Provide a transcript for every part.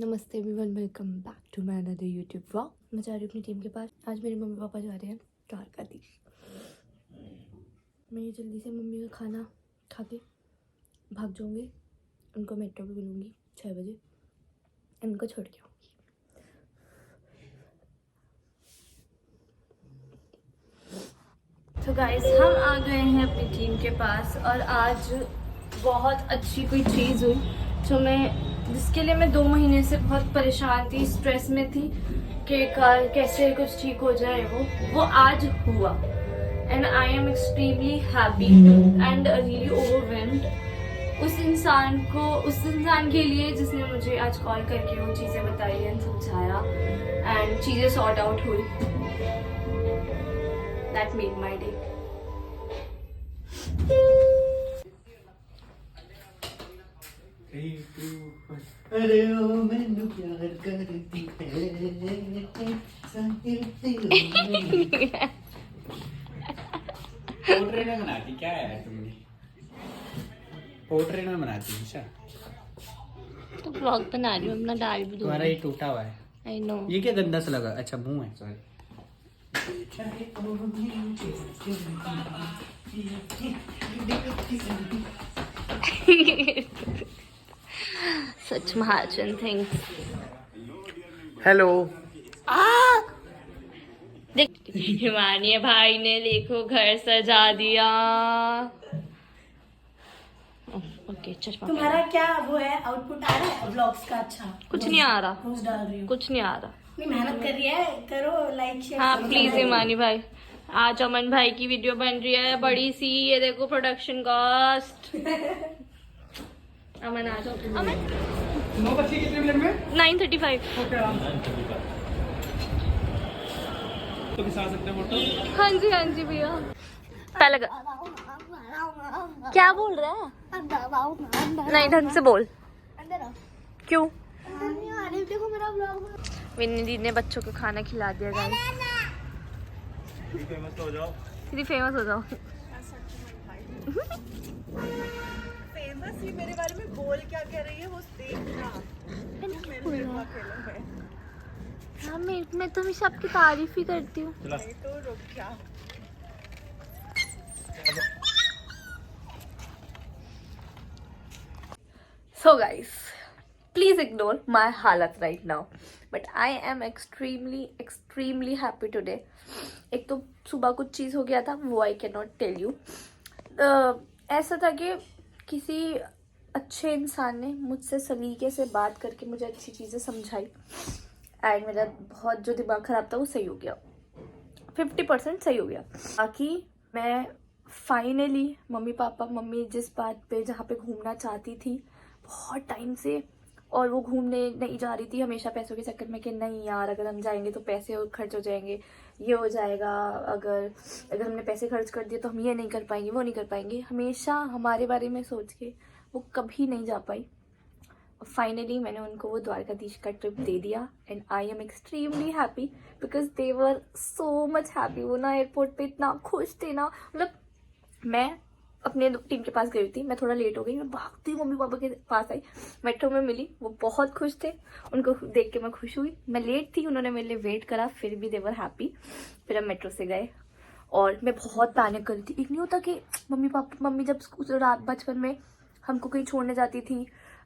नमस्ते everyone, welcome back to my another YouTube vlog. मैं जा रही हूँ अपनी टीम के पास। आज मेरे मम्मी पापा जा रहे हैं द्वारकाधीश। मैं ये जल्दी से मम्मी का खाना खा के भाग जाऊँगी। उनको मेट्रो पे मिलूँगी 6 बजे। उनको छोड़ के आऊँगी। तो गाइस, हम आ गए हैं अपनी टीम के पास और आज बहुत अच्छी कोई चीज़ हुई जिसके लिए मैं 2 महीने से बहुत परेशान थी, स्ट्रेस में थी कि कैसे कुछ ठीक हो जाए। वो आज हुआ and I am extremely happy and really overwhelmed उस इंसान के लिए जिसने मुझे आज कॉल करके वो चीज़ें बताई एंड समझाया एंड चीज़ें सॉर्ट आउट हुई। That made my day. अरे ओ मैनू प्यार करती है पोर्ट्रेट में बनाती क्या है तुमने? पोर्ट्रेट में बनाती है? तो ब्लॉग बना रही हूँ, अपना डाल भी दूँ। तुम्हारा ये टूटा हुआ है। I know. ये क्या गंदा सा लगा? अच्छा मुंह है, sorry. Such Mahajan things. Hello. देख, हिमानी भाई ने देखो घर सजा दिया। ओके, चश्मा तुम्हारा क्या वो है, आउटपुट आ रहा है व्लॉग्स का? अच्छा, कुछ नहीं आ रहा। रोज डाल रही हूँ, कुछ नहीं आ रहा। नहीं मेहनत कर रही है, करो लाइक शेयर। हाँ प्लीज हिमानी भाई, आज अमन भाई की वीडियो बन रही है बड़ी सी। ये देखो प्रोडक्शन कॉस्ट। अमन आ जाओ। अमन 9 कितने मिनट में? 9:35। तो खिंचा सकते हैं फोटो? हाँ जी भैया। पहले क्या बोल रहा है? नहीं, ढंग से बोल। क्यों? देखो मेरा व्लॉग। विन्नी दी ने बच्चों को खाना खिला दिया। गाइस फेमस हो जाओ। दीदी फेमस हो जाओ। फेमस ही मेरे बारे में बोल क्या कह रही है वो देखना। मेरे दिमाग खेलो है। हाँ, मैं तो हमेशा आपकी तारीफ ही करती हूँ। नहीं तो रुक जा। So guys, please ignore my halat right now, but I am extremely happy today. एक तो सुबह कुछ चीज़ हो गया था, वो I cannot tell you. ऐसा था कि किसी अच्छे इंसान ने मुझसे सलीके से बात करके मुझे अच्छी चीज़ें समझाई एंड मेरा बहुत जो दिमाग ख़राब था वो सही हो गया, 50% सही हो गया। बाकी मैं फाइनली मम्मी जिस बात पे जहाँ पे घूमना चाहती थी बहुत टाइम से, और वो घूमने नहीं जा रही थी हमेशा पैसों के चक्कर में कि नहीं यार अगर हम जाएंगे तो पैसे और खर्च हो जाएंगे, ये हो जाएगा, अगर हमने पैसे खर्च कर दिए तो हम ये नहीं कर पाएंगे, वो नहीं कर पाएंगे, हमेशा हमारे बारे में सोच के वो कभी नहीं जा पाई। फाइनली मैंने उनको वो द्वारकाधीश का ट्रिप दे दिया and I am extremely happy because they were so much happy. वो ना एयरपोर्ट पे इतना खुश थे ना, मतलब मैं अपने टीम के पास गई थी, मैं थोड़ा लेट हो गई, मैं भागती मम्मी पापा के पास आई, मेट्रो में मिली, वो बहुत खुश थे, उनको देख के मैं खुश हुई। मैं लेट थी, उन्होंने मेरे लिए वेट करा, फिर भी देवर हैप्पी। फिर हम मेट्रो से गए और मैं बहुत पैनिक कर रही थी। एक नहीं होता कि मम्मी जब रात बचपन में हमको कहीं छोड़ने जाती थी,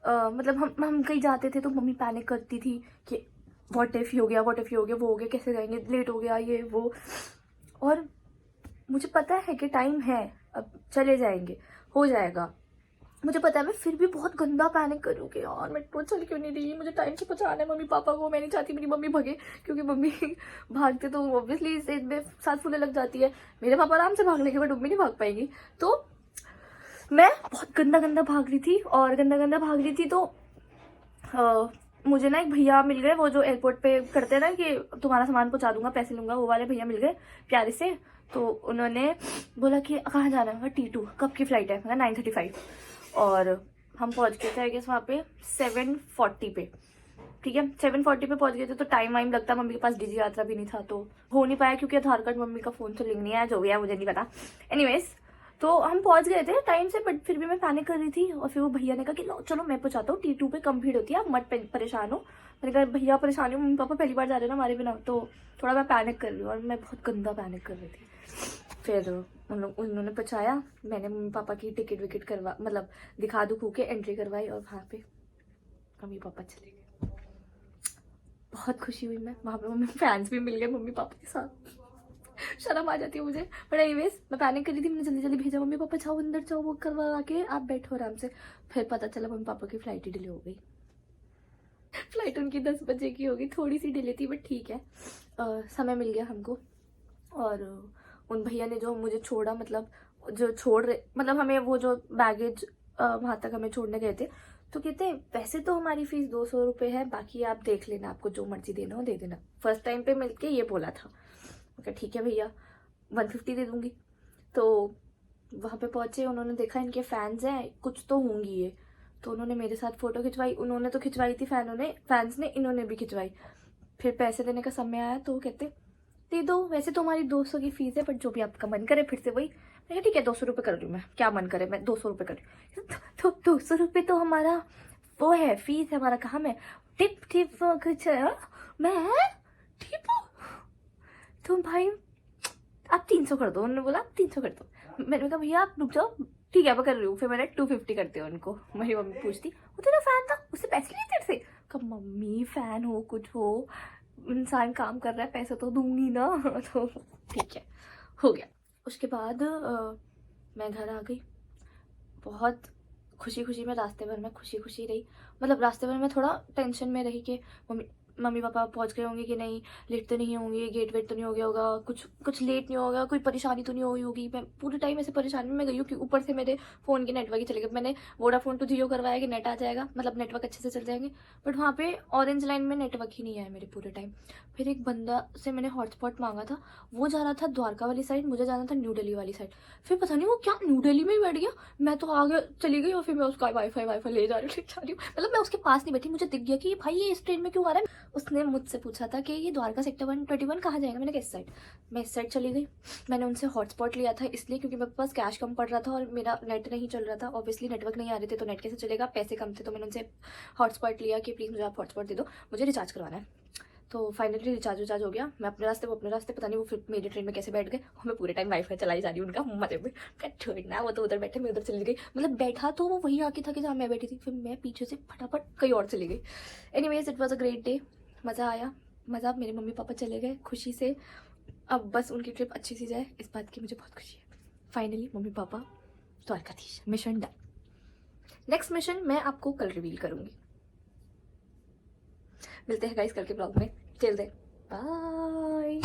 मतलब हम कहीं जाते थे तो मम्मी पैनिक करती थी कि व्हाट इफ हो गया, वो हो गया, कैसे जाएंगे, लेट हो गया, ये वो। और मुझे पता है कि टाइम है, अब चले जाएंगे, हो जाएगा, मुझे पता है। मैं फिर भी बहुत गंदा पैनिक करूँगी यार मेट्रो चल क्यों नहीं रही, मुझे टाइम से पहुँचाना है मम्मी पापा को। मैं नहीं चाहती मेरी मम्मी भागे, क्योंकि मम्मी भागते तो ऑब्वियसली इस में सांस फूलने लग जाती है। मेरे पापा आराम से भाग लेंगे बट मम्मी नहीं भाग पाएंगी। तो मैं बहुत गंदा भाग रही थी और गंदा भाग रही थी। तो मुझे ना एक भैया मिल गए, वो जो एयरपोर्ट पे करते हैं ना कि तुम्हारा सामान पहुंचा दूंगा, पैसे लूंगा, वो वाले भैया मिल गए प्यारे से। तो उन्होंने बोला कि कहाँ जाना है? T2 कब की फ़्लाइट है? मैं 9:35। और हम पहुंच गए थे आई गेस वहाँ पे 7:40 पे। ठीक है, 7:40 पे पहुंच गए थे, तो टाइम लगता। मम्मी के पास डिजी यात्रा भी नहीं था तो हो नहीं पाया, क्योंकि आधार कार्ड मम्मी का फ़ोन से लिंक नहीं आया, जो भी है मुझे नहीं पता। एनीवेज, तो हम पहुंच गए थे टाइम से, बट फिर भी मैं पैनिक कर रही थी। और फिर वो भैया ने कहा कि लो चलो मैं पहुंचाता हूँ, T2 पे कम भीड़ होती है, आप मत परेशान हो। मैंने कहा भैया परेशान हो, मम्मी पापा पहली बार जा रहे हैं ना हमारे बिना, तो थोड़ा मैं पैनिक कर रही हूँ। और मैं बहुत गंदा पैनिक कर रही थी। फिर उन्होंने पहुँचाया, मैंने मम्मी पापा की टिकट विकेट करवा, मतलब दिखा दुखू के एंट्री करवाई, और वहाँ पे मम्मी पापा चले गए। बहुत खुशी हुई मैं वहाँ पे। मम्मी फैंस भी मिल गए मम्मी पापा के साथ। शर्म आ जाती है मुझे, बट एनीवेज मैं पैनिक कर रही थी। मैंने जल्दी जल्दी भेजा, मम्मी पापा जाओ अंदर जाओ, वो करवा के आप बैठो आराम से। फिर पता चला मम्मी पापा की फ्लाइट ही डिले हो गई। फ्लाइट उनकी 10 बजे की होगी, थोड़ी सी डिले थी बट ठीक है। समय मिल गया हमको। और उन भैया ने जो मुझे छोड़ा, मतलब जो छोड़ रहे, मतलब हमें वो जो बैगेज वहाँ तक हमें छोड़ने गए थे, तो कहते हैं वैसे तो हमारी फीस 200 रुपये है, बाकी आप देख लेना, आपको जो मर्जी देना हो दे देना। फर्स्ट टाइम पे मिलके ये बोला था। ओके ठीक है भैया 150 दे दूंगी। तो वहाँ पे पहुँचे, उन्होंने देखा इनके फैंस हैं, कुछ तो होंगी ये, तो उन्होंने मेरे साथ फ़ोटो खिंचवाई। उन्होंने तो खिंचवाई थी फैंस ने, इन्होंने भी खिंचवाई। फिर पैसे देने का समय आया तो कहते दे दो, वैसे तो हमारी 200 की फीस है, बट जो भी आपका मन करे। फिर से वही, मैं कहा ठीक है 200 रुपये कर रही हूँ, मैं क्या मन करे मैं 200 रुपये कर रही हूँ। तो 200 रुपये तो हमारा वो है, फीस है हमारा, कहाँ में टिप टिप कुछ मैं टिप। तो भाई आप 300 कर दो, उन्होंने बोला आप 300 कर दो। मैंने कहा भैया आप रुक जाओ, ठीक है मैं कर रही हूँ। फिर मैंने 250 करते हो उनको। मेरी मम्मी पूछती वो तेरा फैन था, उससे पैसे लिए तेरे से? कब मम्मी फैन हो कुछ हो, इंसान काम कर रहा है, पैसा तो दूंगी ना। तो ठीक है हो गया। उसके बाद मैं घर आ गई। बहुत खुशी खुशी में रास्ते भर में खुशी खुशी रही। मतलब रास्ते भर में थोड़ा टेंशन में रही कि मम्मी पापा पहुंच गए होंगे कि नहीं, लेट तो नहीं होंगे, गेट वेट तो नहीं हो गया होगा, कुछ लेट नहीं होगा, कोई परेशानी तो नहीं हुई होगी। मैं पूरे टाइम ऐसे परेशानी में गई हूँ कि ऊपर से मेरे फ़ोन की नेटवर्क ही चले गए। मैंने वोडाफोन टू जियो करवाया कि नेट आ जाएगा, मतलब नेटवर्क अच्छे से चल जाएंगे, बट वहाँ पे ऑरेंज लाइन में नेटवर्क ही नहीं आया मेरे पूरे टाइम। फिर एक बंदा से मैंने हॉटस्पॉट मांगा था, वो जा रहा था द्वारका वाली साइड, मुझे जाना था न्यू दिल्ली वाली साइड। फिर पता नहीं वो क्या न्यू दिल्ली में ही बैठ गया, मैं तो आगे चली गई। और फिर मैं उसका वाईफाई ले जा रही हूँ। मतलब मैं उसके पास नहीं बैठी, मुझे दिख गया कि भाई ये इस ट्रेन में क्यों आ रहा है। उसने मुझसे पूछा था कि ये द्वारका सेक्टर 121 कहाँ जाएगा। मैंने कहा इस साइड। मैं इस साइड चली गई। मैंने उनसे हॉटस्पॉट लिया था इसलिए क्योंकि मेरे पास कैश कम पड़ रहा था और मेरा नेट नहीं चल रहा था। ऑब्वियसली नेटवर्क नहीं आ रहे थे तो नेट कैसे चलेगा, पैसे कम थे। तो मैंने उनसे हॉटस्पॉट लिया कि प्लीज़ मुझे आप हॉटस्पॉट दे दो, मुझे रिचार्ज करवाना है। तो फाइनली रिचार्ज हो गया। मैं अपने रास्ते, वो अपने रास्ते, पता नहीं वो फिर मेरी ट्रेन में कैसे बैठ गए। और मैं पूरे टाइम वाईफाई चलाई जा रही हूँ उनका मजे में। छोड़ना, वो तो उधर बैठे, मैं उधर चली गई। मतलब बैठा तो वो वहीं आके था कि जहाँ मैं बैठी थी, फिर मैं पीछे से फटाफट कहीं और चली गई। Anyways it was a great day, मज़ा आया। मज़ा, मेरे मम्मी पापा चले गए खुशी से। अब बस उनकी ट्रिप अच्छी सी जाए, इस बात की मुझे बहुत खुशी है। Finally mummy papa Dwarkadhish, mission done. Next mission मैं आपको कल रिवील करूँगी। मिलते हैं गाइस कल के ब्लॉग में। Till then bye.